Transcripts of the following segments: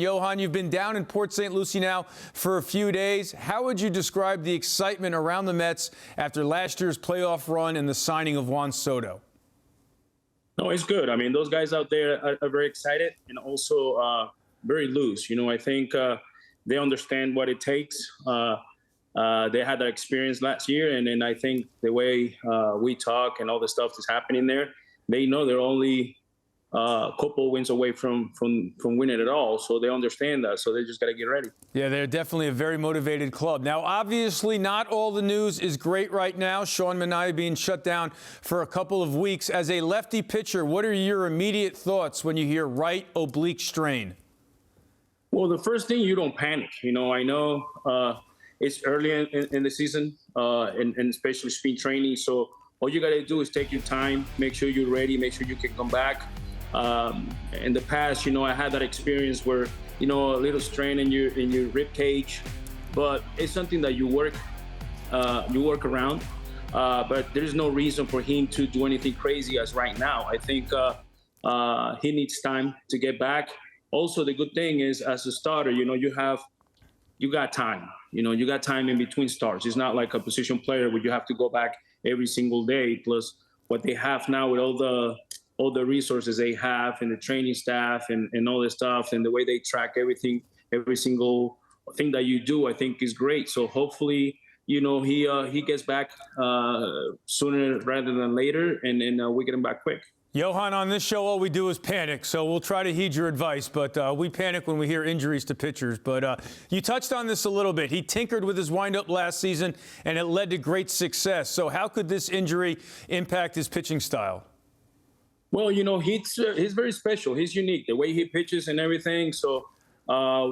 Johan, you've been down in Port St. Lucie now for a few days. How would you describe the excitement around the Mets after last year's playoff run and the signing of Juan Soto? No, it's good. I mean, those guys out there are very excited and also very loose. I think they understand what it takes. They had that experience last year, and then I think the way we talk and all the stuff that's happening there, they know they're only a couple wins away from winning it all, so they understand that. So they just got to get ready. Yeah, they're definitely a very motivated club. Now, obviously, not all the news is great right now. Sean Manaea being shut down for a couple of weeks. As a lefty pitcher, what are your immediate thoughts when you hear right oblique strain? Well, the first thing, you don't panic. I know it's early in the season, and especially spring training. So all you got to do is take your time, make sure you're ready, make sure you can come back. In the past, I had that experience where, a little strain in your rib cage, but it's something that you work around. But there's no reason for him to do anything crazy as right now. I think he needs time to get back. Also, the good thing is, as a starter, you got time. You got time in between starts. It's not like a position player where you have to go back every single day. Plus, what they have now with all the resources they have and the training staff and all this stuff and the way they track everything, every single thing that you do, I think is great. So hopefully, he gets back sooner rather than later, and we get him back quick. Johan, on this show, all we do is panic, so we'll try to heed your advice, but we panic when we hear injuries to pitchers. But you touched on this a little bit. He tinkered with his windup last season, and it led to great success. So how could this injury impact his pitching style? Well, he's very special. He's unique, the way he pitches and everything. So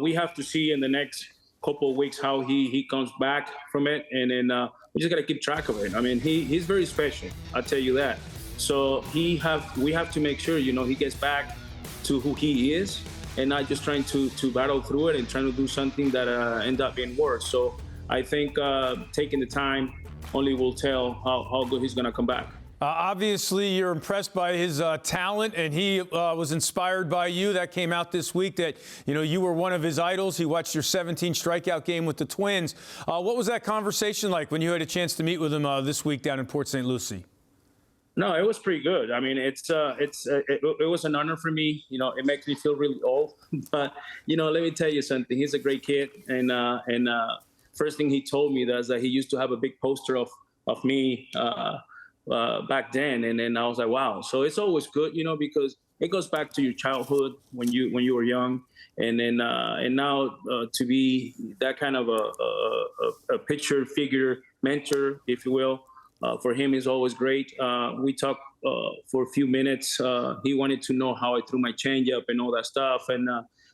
we have to see in the next couple of weeks how he comes back from it, and then we just got to keep track of it. I mean, he's very special, I'll tell you that. So we have to make sure, he gets back to who he is and not just trying to battle through it and trying to do something that end up being worse. So I think taking the time only will tell how good he's going to come back. Obviously, you're impressed by his talent, and he was inspired by you. That came out this week that, you were one of his idols. He watched your 17 strikeout game with the Twins. What was that conversation like when you had a chance to meet with him this week down in Port St. Lucie? No, it was pretty good. I mean, it was an honor for me. It makes me feel really old. But, let me tell you something. He's a great kid. And first thing he told me was that he used to have a big poster of me back then. And then I was like, wow. So it's always good, because it goes back to your childhood when you were young. And then and now to be that kind of a pitcher figure, mentor, if you will, for him is always great. We talked for a few minutes. He wanted to know how I threw my changeup and all that stuff, and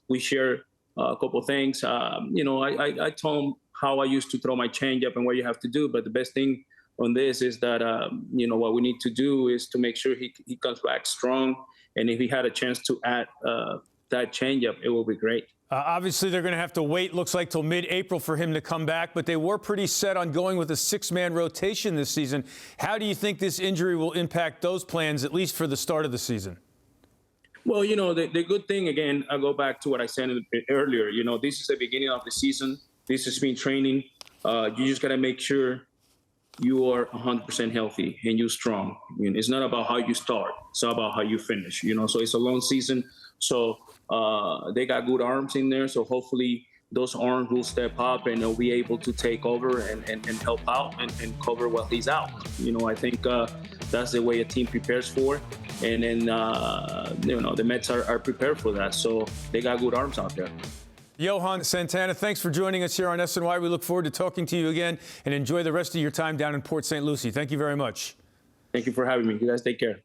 we shared a couple of things. I told him how I used to throw my changeup and what you have to do. But the best thing on this is that what we need to do is to make sure he comes back strong. And if he had a chance to add that changeup, it will be great. Obviously, they're going to have to wait, looks like, till mid-April for him to come back, but they were pretty set on going with a six-man rotation this season. How do you think this injury will impact those plans, at least for the start of the season? Well, the good thing, again, I go back to what I said earlier. This is the beginning of the season. This is spring training. You just got to make sure you are 100% healthy and you're strong. It's not about how you start. It's about how you finish, So it's a long season. So they got good arms in there. So hopefully those arms will step up and they'll be able to take over and help out and cover while he's out. I think that's the way a team prepares for. And then, the Mets are prepared for that. So they got good arms out there. Johan Santana, thanks for joining us here on SNY. We look forward to talking to you again, and enjoy the rest of your time down in Port St. Lucie. Thank you very much. Thank you for having me. You guys take care.